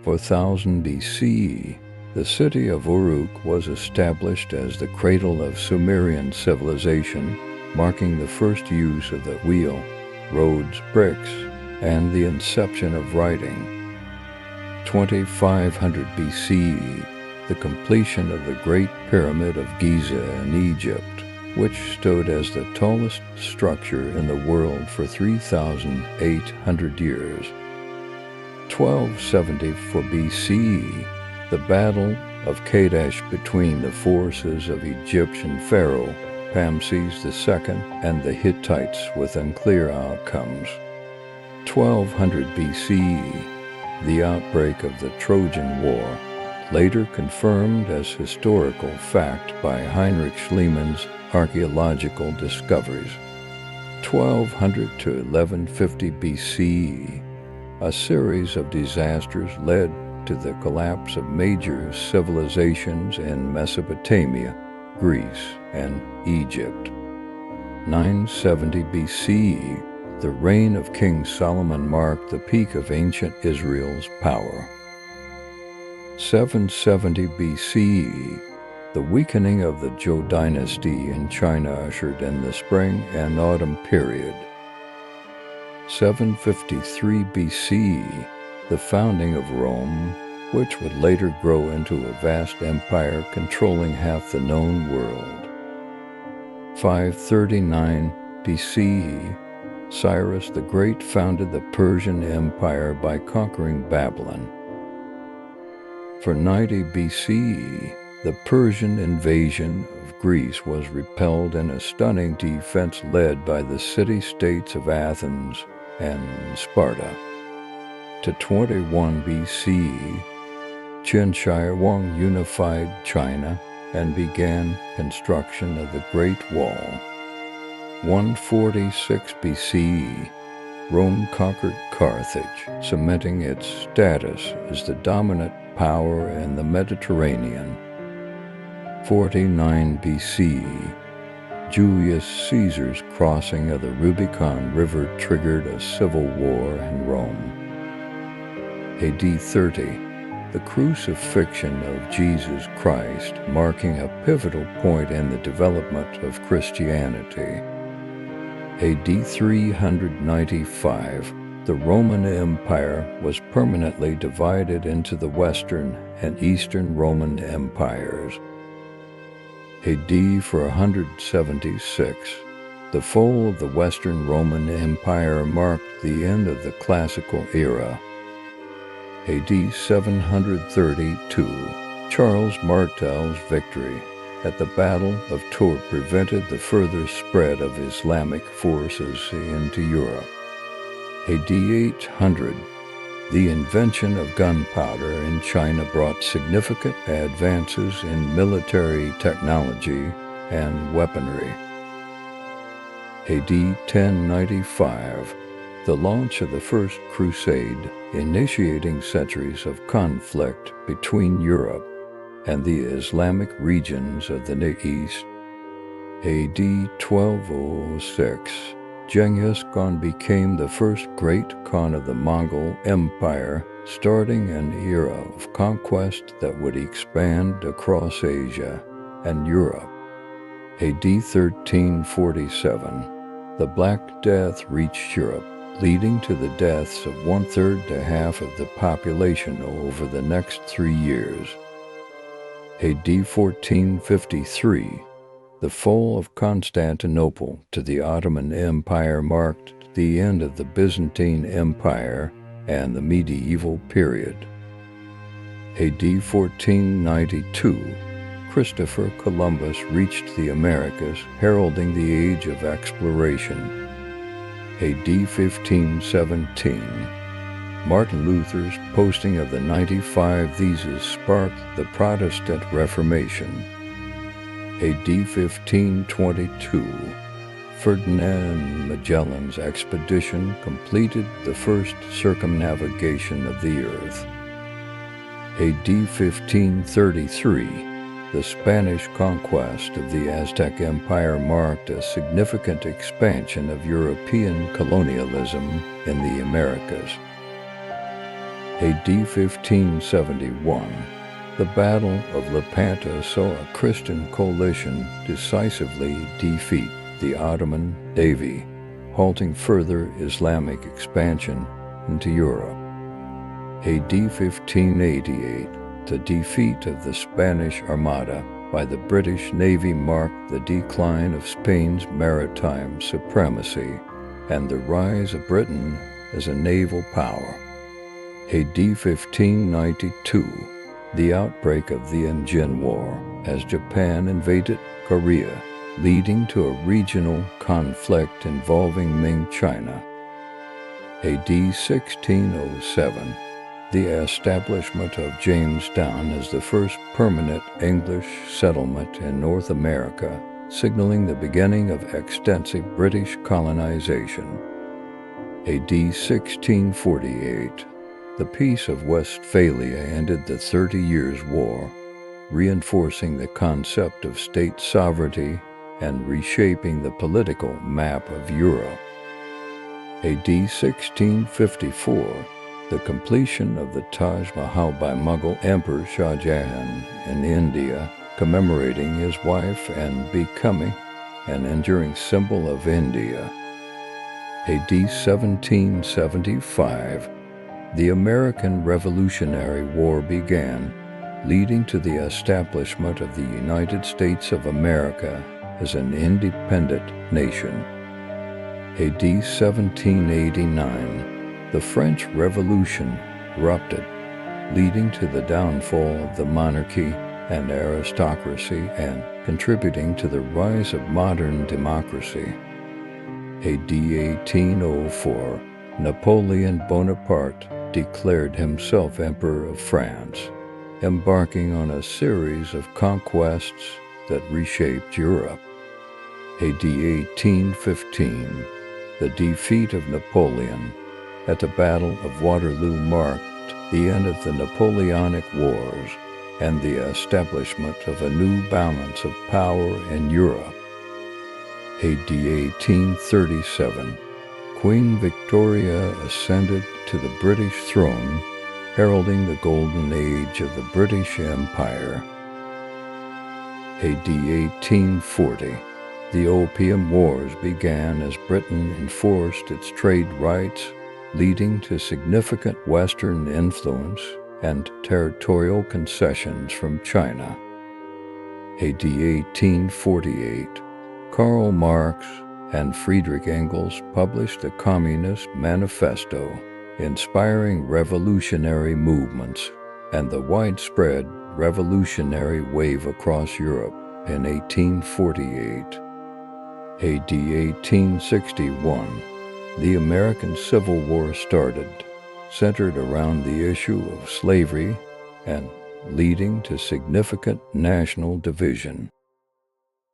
4000 BCE, the city of Uruk was established as the cradle of Sumerian civilization, marking the first use of the wheel, roads, bricks, and the inception of writing. 2500 BCE, the completion of the Great Pyramid of Giza in Egypt, which stood as the tallest structure in the world for 3,800 years. 1274 BCE, the Battle of Kadesh between the forces of Egyptian Pharaoh Ramses II and the Hittites with unclear outcomes. 1200 BCE, the outbreak of the Trojan War, later confirmed as historical fact by Heinrich Schliemann's archaeological discoveries. 1200 to 1150 BCE, a series of disasters led to the collapse of major civilizations in Mesopotamia, Greece, and Egypt. 970 BCE, the reign of King Solomon marked the peak of ancient Israel's power. 770 BCE, the weakening of the Zhou dynasty in China ushered in the spring and autumn period. 753 BCE, the founding of Rome, which would later grow into a vast empire controlling half the known world. 539 BCE, Cyrus the Great founded the Persian Empire by conquering Babylon. For 90 BCE, the Persian invasion of Greece was repelled in a stunning defense led by the city-states of Athens and Sparta. To 21 BCE, Qin Shi Huang unified China and began construction of the Great Wall. 146 BCE, Rome conquered Carthage, cementing its status as the dominant power in the Mediterranean. 49 BCE, Julius Caesar's crossing of the Rubicon River triggered a civil war in Rome. AD 30, the crucifixion of Jesus Christ, marking a pivotal point in the development of Christianity. AD 395, the Roman Empire was permanently divided into the Western and Eastern Roman Empires. AD 476, the fall of the Western Roman Empire marked the end of the Classical era. AD 732, Charles Martel's victory at the Battle of Tours prevented the further spread of Islamic forces into Europe. AD 800, the invention of gunpowder in China brought significant advances in military technology and weaponry. AD 1095, the launch of the First Crusade, initiating centuries of conflict between Europe and the Islamic regions of the Near East. AD 1206, Genghis Khan became the first great Khan of the Mongol Empire, starting an era of conquest that would expand across Asia and Europe. AD 1347, the Black Death reached Europe, leading to the deaths of 1/3 to half of the population over the next 3 years. AD 1453, the fall of Constantinople to the Ottoman Empire marked the end of the Byzantine Empire and the medieval period. AD 1492, Christopher Columbus reached the Americas, heralding the age of exploration. AD 1517, Martin Luther's posting of the 95 Theses sparked the Protestant Reformation. AD 1522, Ferdinand Magellan's expedition completed the first circumnavigation of the Earth. AD 1533, the Spanish conquest of the Aztec Empire marked a significant expansion of European colonialism in the Americas. AD 1571, the Battle of Lepanto saw a Christian coalition decisively defeat the Ottoman Navy, halting further Islamic expansion into Europe. AD 1588, the defeat of the Spanish Armada by the British Navy marked the decline of Spain's maritime supremacy and the rise of Britain as a naval power. AD 1592, the outbreak of the Imjin War as Japan invaded Korea, leading to a regional conflict involving Ming China. AD 1607, the establishment of Jamestown as the first permanent English settlement in North America, signaling the beginning of extensive British colonization. AD 1648, the Peace of Westphalia ended the 30 Years' War, reinforcing the concept of state sovereignty and reshaping the political map of Europe. AD 1654, the completion of the Taj Mahal by Mughal Emperor Shah Jahan in India, commemorating his wife and becoming an enduring symbol of India. AD 1775, the American Revolutionary War began, leading to the establishment of the United States of America as an independent nation. AD 1789, the French Revolution erupted, leading to the downfall of the monarchy and aristocracy and contributing to the rise of modern democracy. AD 1804, Napoleon Bonaparte declared himself Emperor of France, embarking on a series of conquests that reshaped Europe. AD 1815, the defeat of Napoleon at the Battle of Waterloo marked the end of the Napoleonic Wars and the establishment of a new balance of power in Europe. AD 1837, Queen Victoria ascended to the British throne, heralding the golden age of the British Empire. AD 1840, the Opium Wars began as Britain enforced its trade rights, leading to significant Western influence and territorial concessions from China. AD 1848, Karl Marx and Friedrich Engels published the Communist Manifesto, inspiring revolutionary movements and the widespread revolutionary wave across Europe in 1848. AD 1861, the American Civil War started, centered around the issue of slavery and leading to significant national division.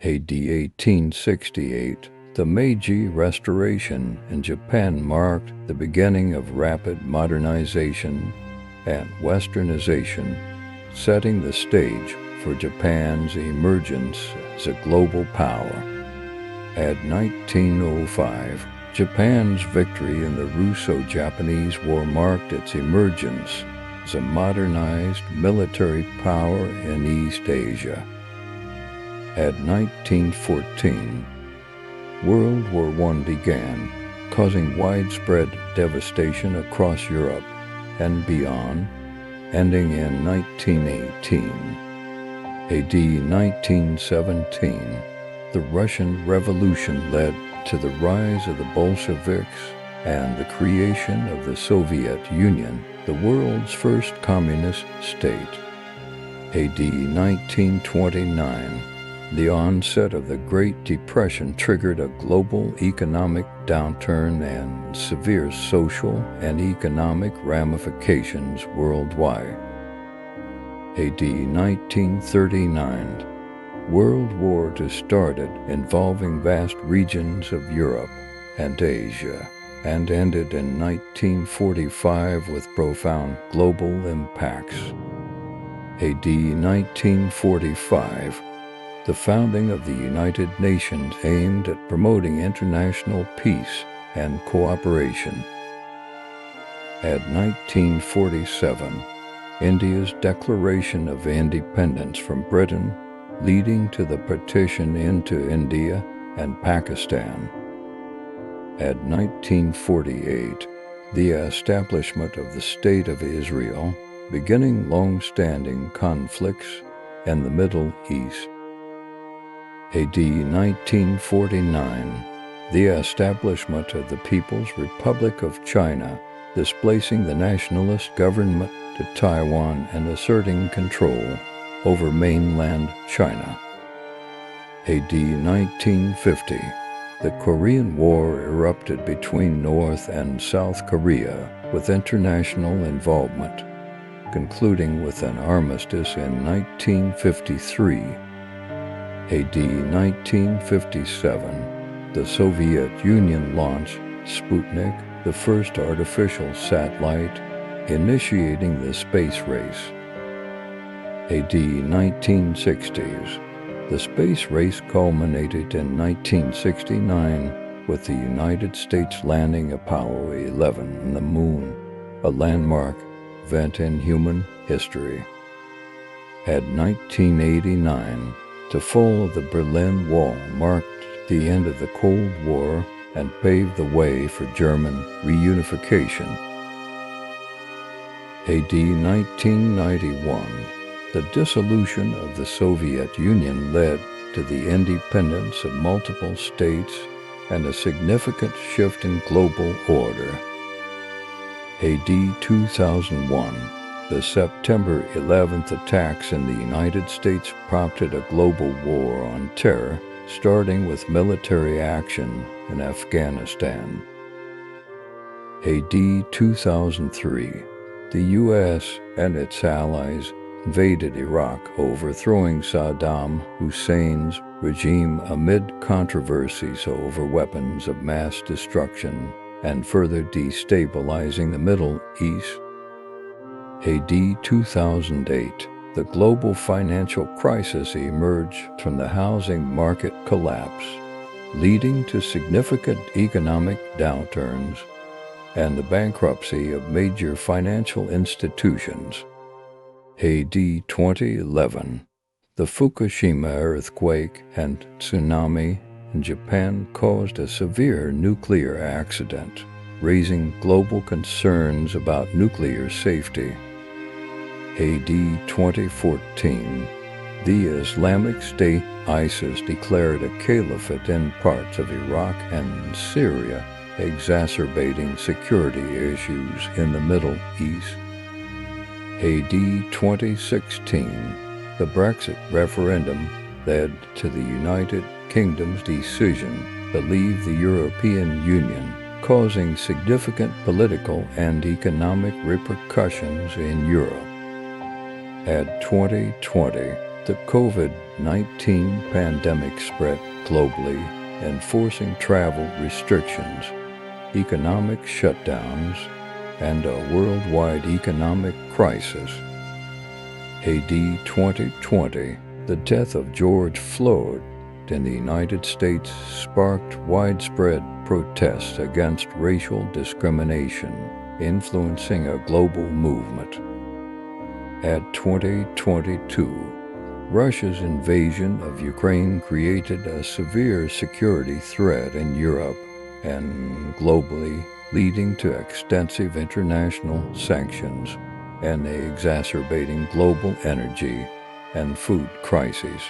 AD 1868, the Meiji Restoration in Japan marked the beginning of rapid modernization and westernization, setting the stage for Japan's emergence as a global power. At 1905, Japan's victory in the Russo-Japanese War marked its emergence as a modernized military power in East Asia. At 1914, World War I began, causing widespread devastation across Europe and beyond, ending in 1918. AD 1917, the Russian Revolution led to the rise of the Bolsheviks and the creation of the Soviet Union, the world's first communist state. AD 1929, the onset of the Great Depression triggered a global economic downturn and severe social and economic ramifications worldwide. AD 1939, World War II started, involving vast regions of Europe and Asia, and ended in 1945 with profound global impacts. AD 1945, the founding of the United Nations aimed at promoting international peace and cooperation. Add 1947, India's declaration of independence from Britain, leading to the partition into India and Pakistan. Add 1948, the establishment of the State of Israel, beginning long-standing conflicts in the Middle East. AD 1949, the establishment of the People's Republic of China, displacing the nationalist government to Taiwan and asserting control over mainland China. AD 1950, the Korean War erupted between North and South Korea with international involvement, concluding with an armistice in 1953. AD 1957, the Soviet Union launched Sputnik, the first artificial satellite, initiating the space race. AD 1960s, the space race culminated in 1969 with the United States landing Apollo 11 on the Moon, a landmark event in human history. At 1989, the fall of the Berlin Wall marked the end of the Cold War and paved the way for German reunification. AD 1991, the dissolution of the Soviet Union led to the independence of multiple states and a significant shift in global order. AD 2001, the September 11th attacks in the United States prompted a global war on terror, starting with military action in Afghanistan. AD 2003, the U.S. and its allies invaded Iraq, overthrowing Saddam Hussein's regime amid controversies over weapons of mass destruction and further destabilizing the Middle East. AD 2008, the global financial crisis emerged from the housing market collapse, leading to significant economic downturns and the bankruptcy of major financial institutions. AD 2011, the Fukushima earthquake and tsunami in Japan caused a severe nuclear accident, raising global concerns about nuclear safety. AD 2014, the Islamic State ISIS declared a caliphate in parts of Iraq and Syria, exacerbating security issues in the Middle East. AD 2016, the Brexit referendum led to the United Kingdom's decision to leave the European Union, causing significant political and economic repercussions in Europe. At 2020, the COVID-19 pandemic spread globally, enforcing travel restrictions, economic shutdowns, and a worldwide economic crisis. AD 2020, the death of George Floyd in the United States sparked widespread protests against racial discrimination, influencing a global movement. At 2022, Russia's invasion of Ukraine created a severe security threat in Europe and globally, leading to extensive international sanctions and exacerbating global energy and food crises.